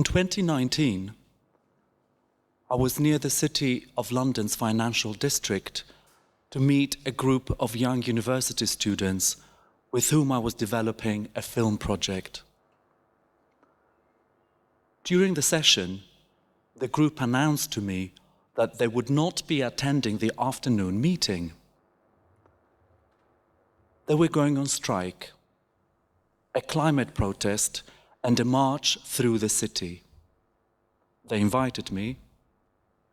In 2019, I was near the City of London's financial district to meet a group of young university students with whom I was developing a film project. During the session, the group announced to me that they would not be attending the afternoon meeting. They were going on strike, a climate protest and a march through the city. They invited me,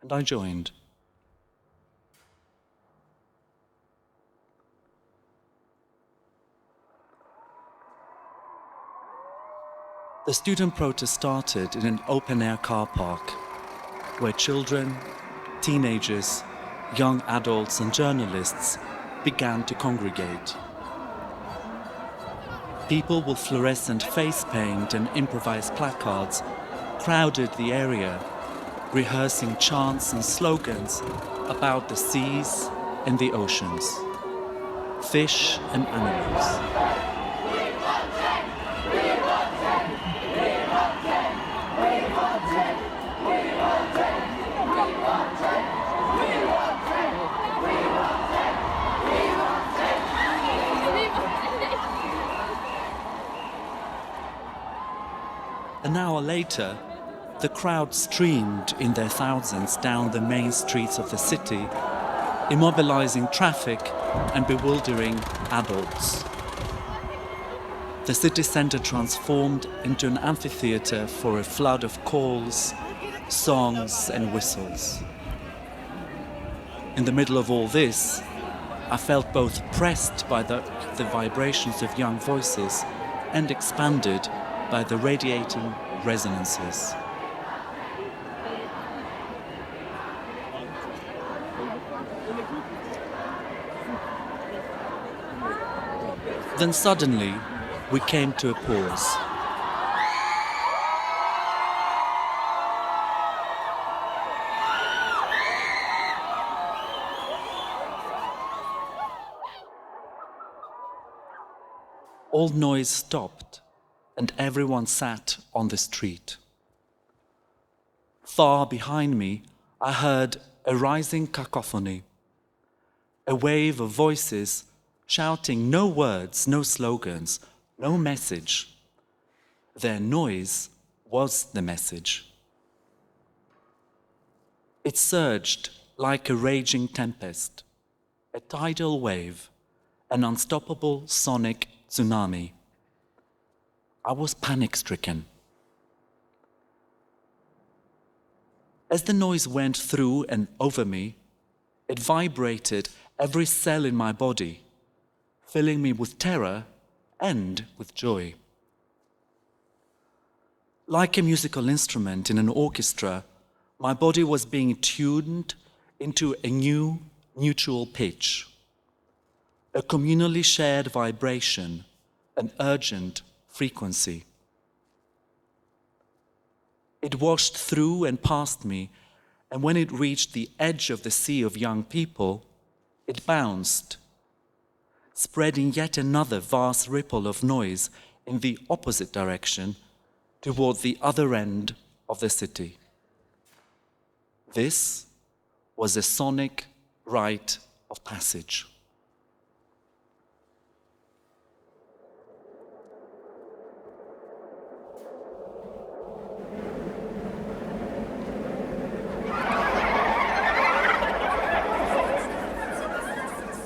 and I joined. The student protest started in an open-air car park where children, teenagers, young adults and journalists began to congregate. People with fluorescent face paint and improvised placards crowded the area, rehearsing chants and slogans about the seas and the oceans, fish and animals. An hour later, the crowd streamed in their thousands down the main streets of the city, immobilizing traffic and bewildering adults. The city center transformed into an amphitheater for a flood of calls, songs and whistles. In the middle of all this, I felt both pressed by the vibrations of young voices and expanded by the radiating resonances. Then suddenly, we came to a pause. All noise stopped, and everyone sat on the street. Far behind me, I heard a rising cacophony, a wave of voices shouting no words, no slogans, no message. Their noise was the message. It surged like a raging tempest, a tidal wave, an unstoppable sonic tsunami. I was panic-stricken. As the noise went through and over me, it vibrated every cell in my body, filling me with terror and with joy. Like a musical instrument in an orchestra, my body was being tuned into a new mutual pitch, a communally shared vibration, an urgent frequency. It washed through and past me, and when it reached the edge of the sea of young people, it bounced, spreading yet another vast ripple of noise in the opposite direction toward the other end of the city. This was a sonic rite of passage.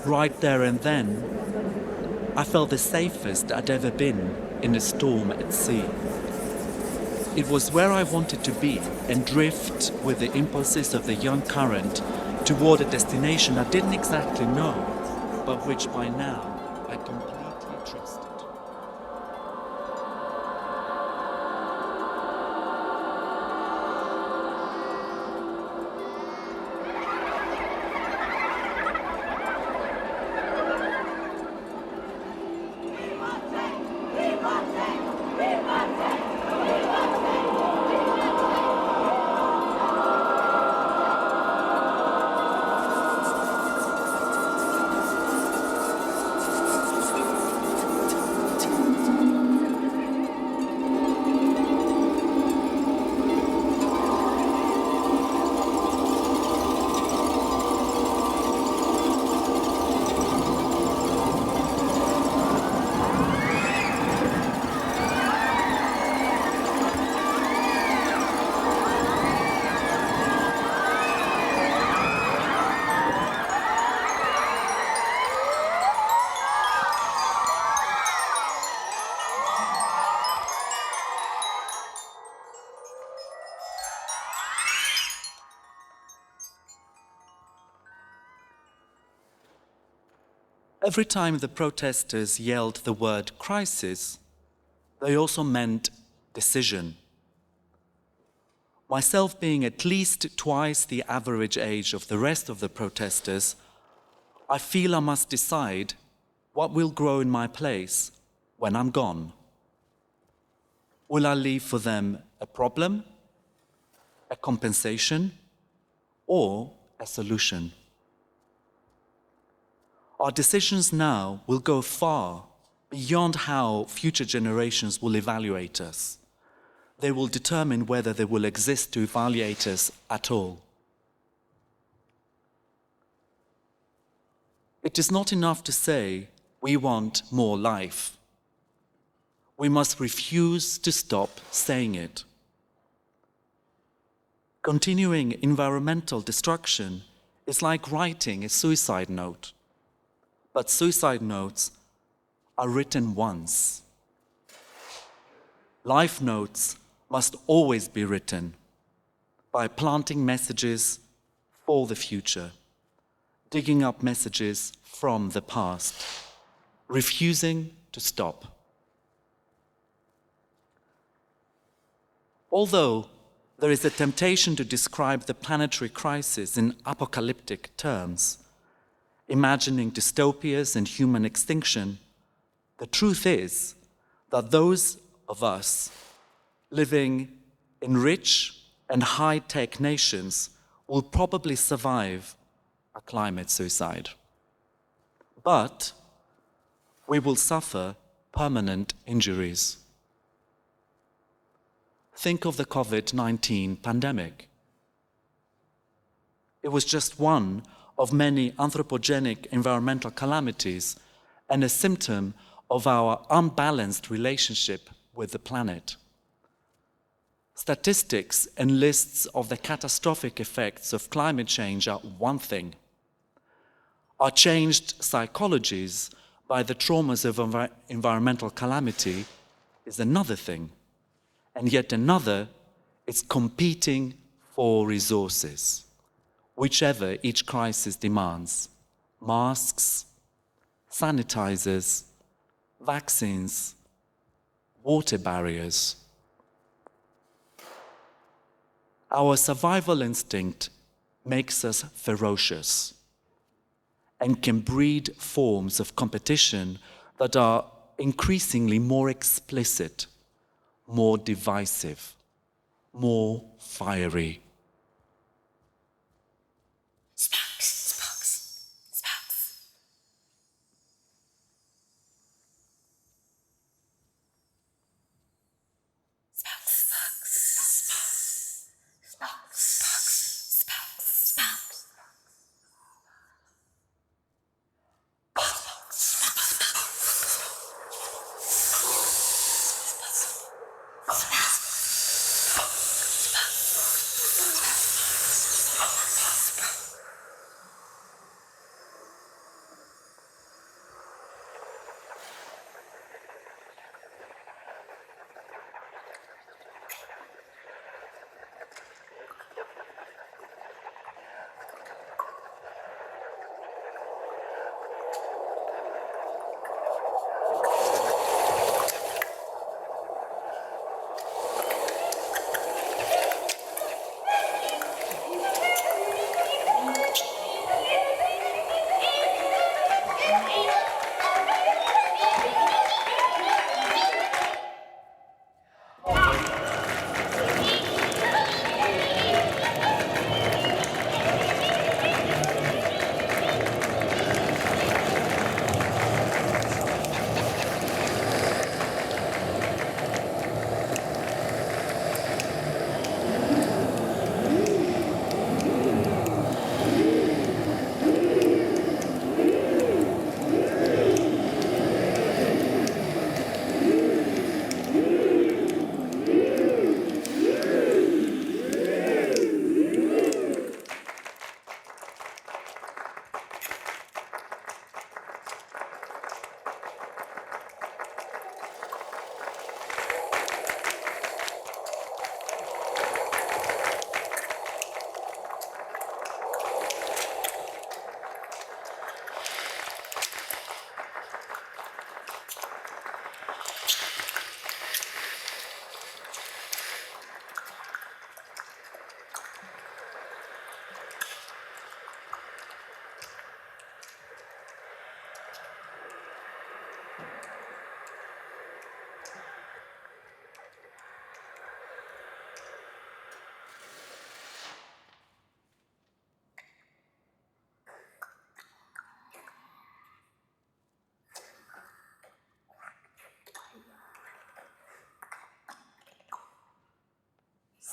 Right there and then, I felt the safest I'd ever been in a storm at sea. It was where I wanted to be and drift with the impulses of the young current toward a destination I didn't exactly know, but which by now I completely trusted. Every time the protesters yelled the word crisis, they also meant decision. Myself being at least twice the average age of the rest of the protesters, I feel I must decide what will grow in my place when I'm gone. Will I leave for them a problem, a compensation, or a solution? Our decisions now will go far beyond how future generations will evaluate us. They will determine whether they will exist to evaluate us at all. It is not enough to say we want more life. We must refuse to stop saying it. Continuing environmental destruction is like writing a suicide note. But suicide notes are written once. Life notes must always be written by planting messages for the future, digging up messages from the past, refusing to stop. Although there is a temptation to describe the planetary crisis in apocalyptic terms, imagining dystopias and human extinction, the truth is that those of us living in rich and high-tech nations will probably survive a climate suicide. But we will suffer permanent injuries. Think of the COVID-19 pandemic. It was just one of many anthropogenic environmental calamities and a symptom of our unbalanced relationship with the planet. Statistics and lists of the catastrophic effects of climate change are one thing. Our changed psychologies by the traumas of environmental calamity is another thing. And yet another is competing for resources, whichever each crisis demands: masks, sanitizers, vaccines, water barriers. Our survival instinct makes us ferocious and can breed forms of competition that are increasingly more explicit, more divisive, more fiery. Sparks, sparks, sparks. Sparks, sparks, sparks, sparks, sparks, sparks, sparks.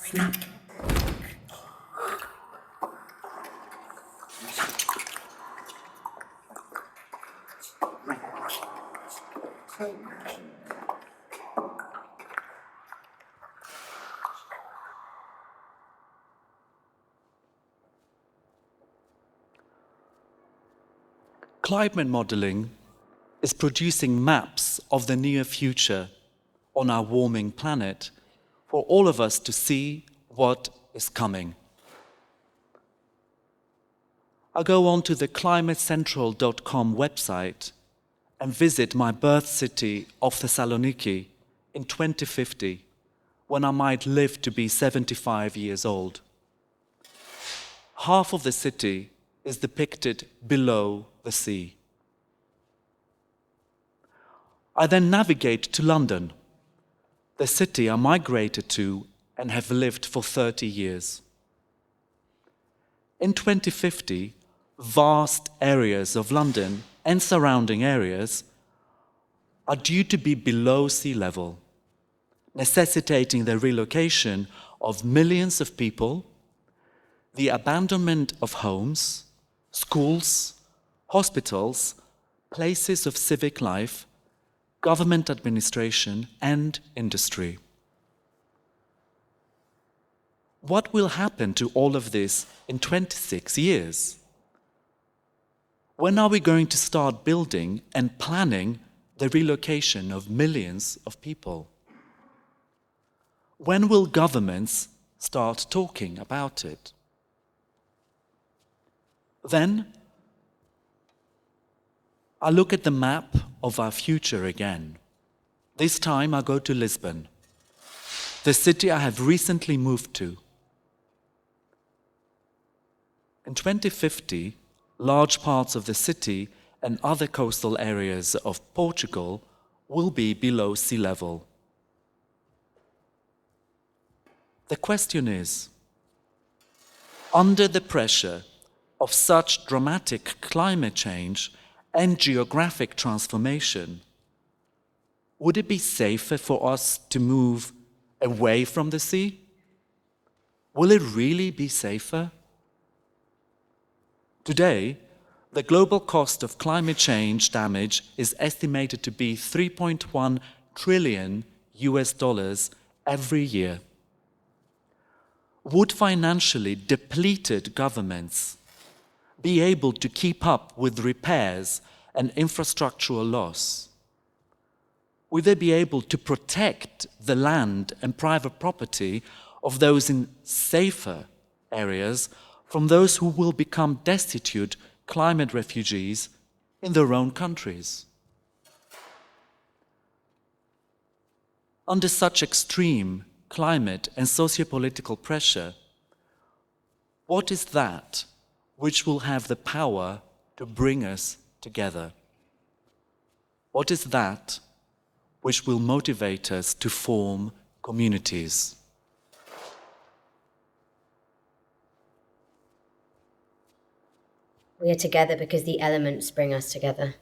Snap. Climate modeling is producing maps of the near future on our warming planet for all of us to see what is coming. I go on to the climatecentral.com website and visit my birth city of Thessaloniki in 2050, when I might live to be 75 years old. Half of the city is depicted below the sea. I then navigate to London, the city I migrated to and have lived for 30 years. In 2050, vast areas of London and surrounding areas are due to be below sea level, necessitating the relocation of millions of people, the abandonment of homes, schools, hospitals, places of civic life, government administration, and industry. What will happen to all of this in 26 years? When are we going to start building and planning the relocation of millions of people? When will governments start talking about it? Then, I look at the map of our future again. This time I go to Lisbon, the city I have recently moved to. In 2050, large parts of the city and other coastal areas of Portugal will be below sea level. The question is, under the pressure of such dramatic climate change and geographic transformation, would it be safer for us to move away from the sea? Will it really be safer? Today, the global cost of climate change damage is estimated to be $3.1 trillion every year. Would financially depleted governments be able to keep up with repairs and infrastructural loss? Will they be able to protect the land and private property of those in safer areas from those who will become destitute climate refugees in their own countries? Under such extreme climate and socio-political pressure, what is that which will have the power to bring us together? What is that which will motivate us to form communities? We are together because the elements bring us together.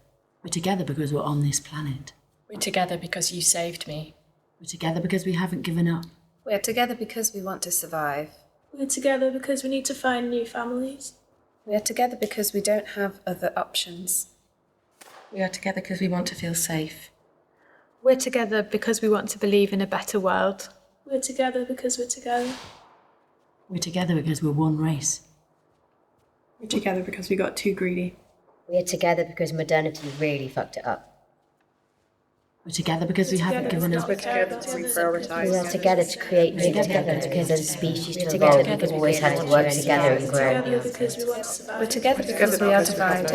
We're together because we're on this planet. We're together because you saved me. We're together because we haven't given up. We're together because we want to survive. We're together because we need to find new families. We are together because we don't have other options. We are together because we want to feel safe. We're together because we want to believe in a better world. We're together because we're together. We're together because we're one race. We're together because we got too greedy. We are together because modernity really fucked it up. We're together because we haven't given up. We're together to reprioritise. We are together to create new together because as a species to evolve, we've always had to work together and grow. Together because we want to survive. We're together because we are divided.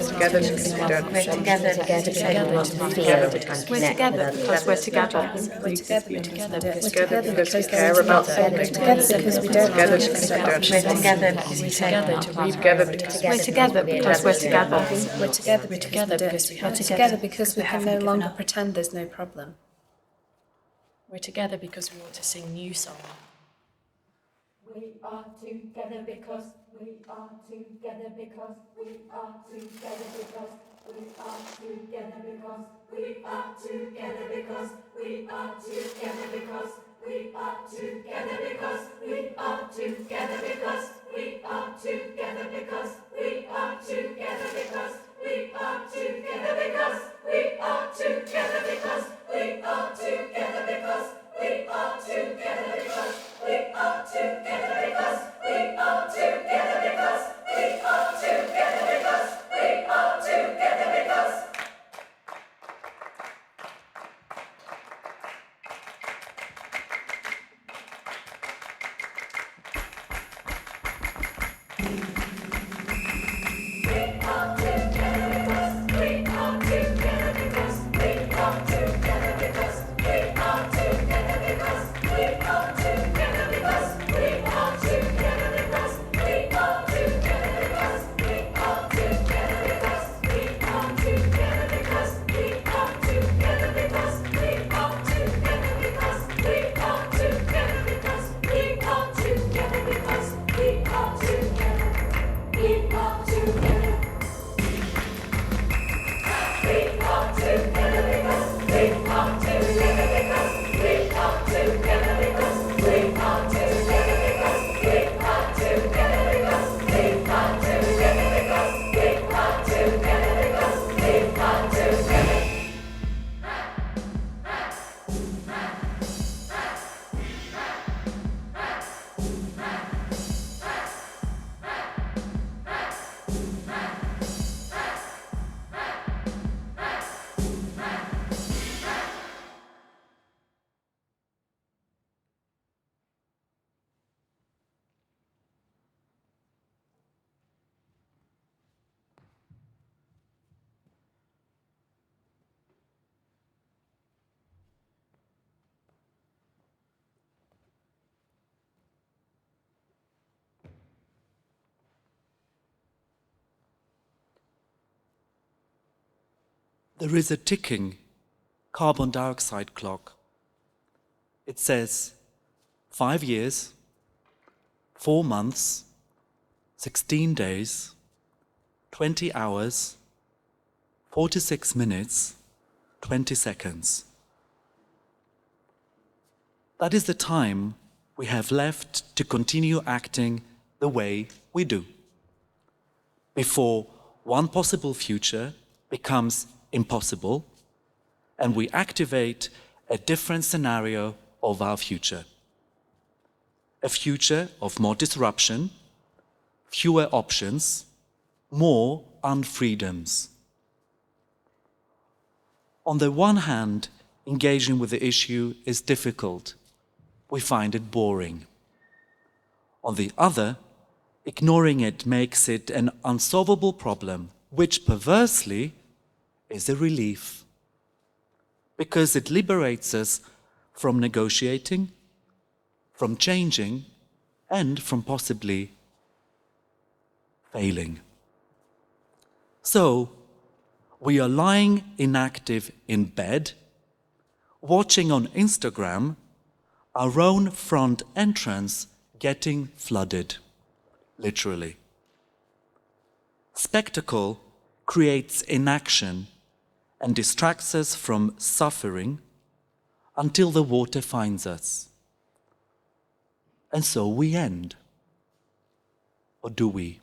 Together because we don't. We're together because we want to feel and We're connect together with because we're together. We're together because we Together because we care about We're together because we don't Together because we don't. We're together because we Together to read. Together because We're together because we're together. We're together because we have We're together because we can no longer pretend there's no problem. We're together because we want to sing new songs. We are together because we are together because we are together because we are together because we are together because we are together because we are together because we are together because we are together because we are together because we are together because we are together because we are together because we are together because we are together because we are together because we are together because we are together because. There is a ticking carbon dioxide clock. It says 5 years, 4 months, 16 days, 20 hours, 46 minutes, 20 seconds. That is the time we have left to continue acting the way we do, before one possible future becomes impossible and we activate a different scenario of our future. A future of more disruption, fewer options, more unfreedoms. On the one hand, engaging with the issue is difficult. We find it boring. On the other, ignoring it makes it an unsolvable problem, which perversely is a relief, because it liberates us from negotiating, from changing, and from possibly failing. So, we are lying inactive in bed, watching on Instagram our own front entrance getting flooded, literally. Spectacle creates inaction and distracts us from suffering until the water finds us. And so we end. Or do we?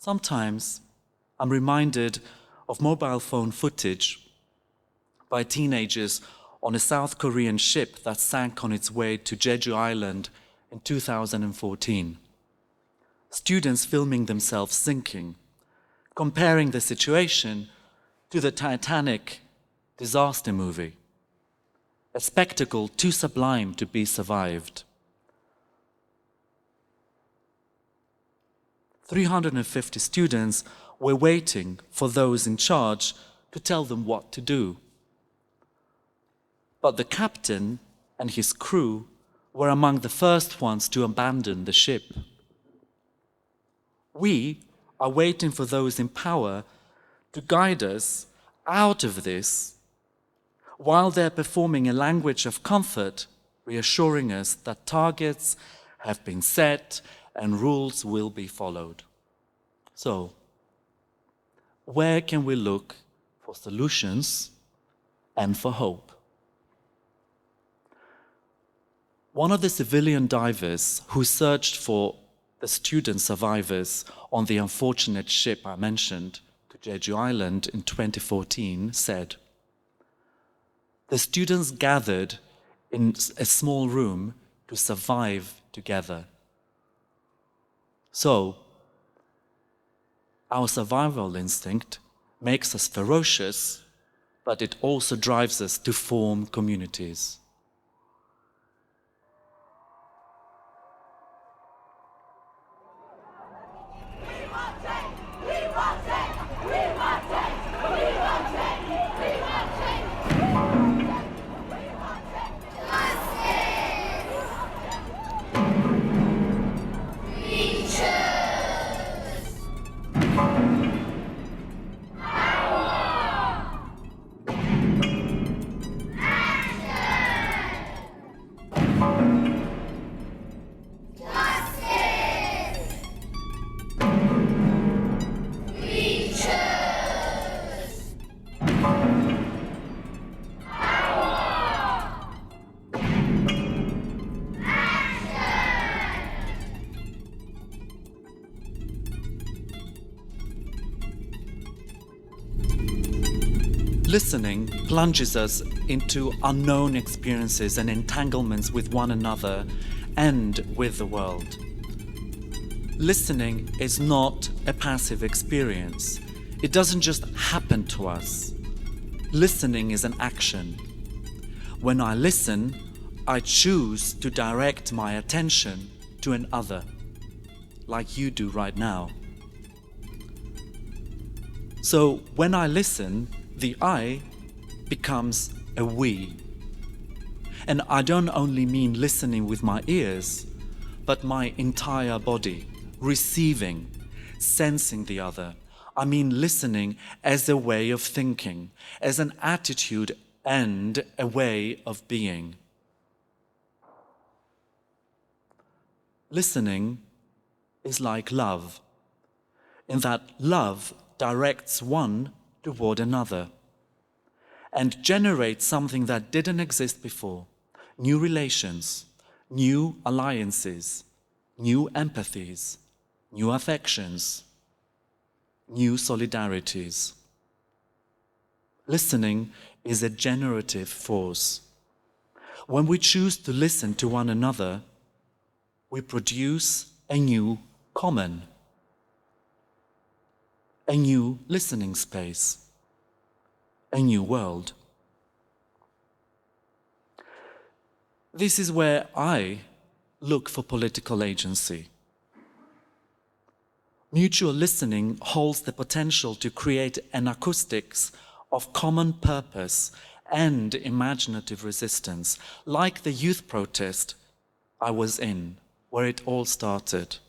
Sometimes I'm reminded of mobile phone footage by teenagers on a South Korean ship that sank on its way to Jeju Island in 2014. Students filming themselves sinking, comparing the situation to the Titanic disaster movie, a spectacle too sublime to be survived. 350 students were waiting for those in charge to tell them what to do. But the captain and his crew were among the first ones to abandon the ship. We are waiting for those in power to guide us out of this, while they're performing a language of comfort, reassuring us that targets have been set and rules will be followed. So, where can we look for solutions and for hope? One of the civilian divers who searched for the student survivors on the unfortunate ship I mentioned to Jeju Island in 2014 said, "The students gathered in a small room to survive together." So, our survival instinct makes us ferocious, but it also drives us to form communities. Listening plunges us into unknown experiences and entanglements with one another and with the world. Listening is not a passive experience. It doesn't just happen to us. Listening is an action. When I listen, I choose to direct my attention to an other, like you do right now. So when I listen, the I becomes a we. And I don't only mean listening with my ears, but my entire body, receiving, sensing the other. I mean listening as a way of thinking, as an attitude and a way of being. Listening is like love, in that love directs one toward another and generates something that didn't exist before: new relations, new alliances, new empathies, new affections, new solidarities. Listening is a generative force. When we choose to listen to one another, we produce a new common, a new listening space, a new world. This is where I look for political agency. Mutual listening holds the potential to create an acoustics of common purpose and imaginative resistance, like the youth protest I was in, where it all started.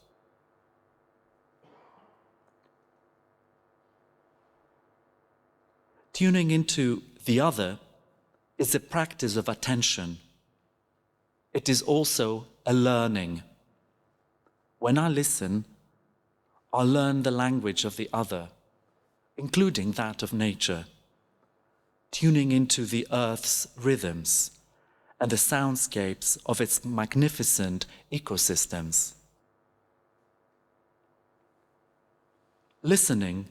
Tuning into the other is a practice of attention. It is also a learning. When I listen, I learn the language of the other, including that of nature, tuning into the earth's rhythms and the soundscapes of its magnificent ecosystems. Listening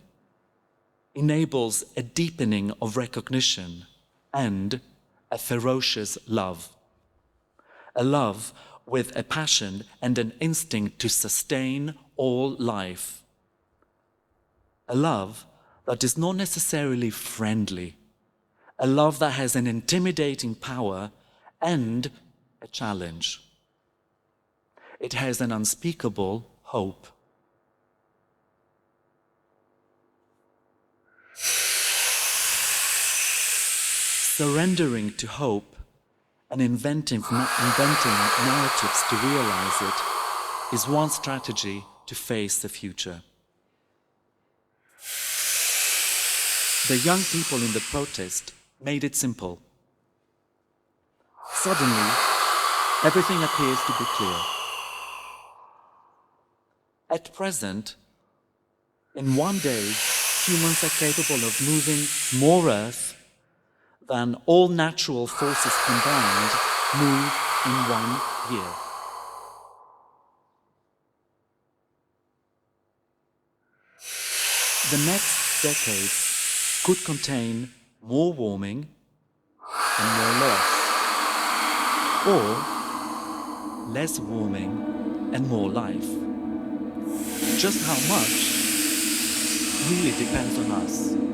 enables a deepening of recognition and a ferocious love. A love with a passion and an instinct to sustain all life. A love that is not necessarily friendly. A love that has an intimidating power and a challenge. It has an unspeakable hope. Surrendering to hope and inventing narratives to realize it is one strategy to face the future. The young people in the protest made it simple. Suddenly, everything appears to be clear. At present, in one day, humans are capable of moving more Earth than all natural forces combined move in 1 year. The next decades could contain more warming and more loss, or less warming and more life. Just how much really depends on us.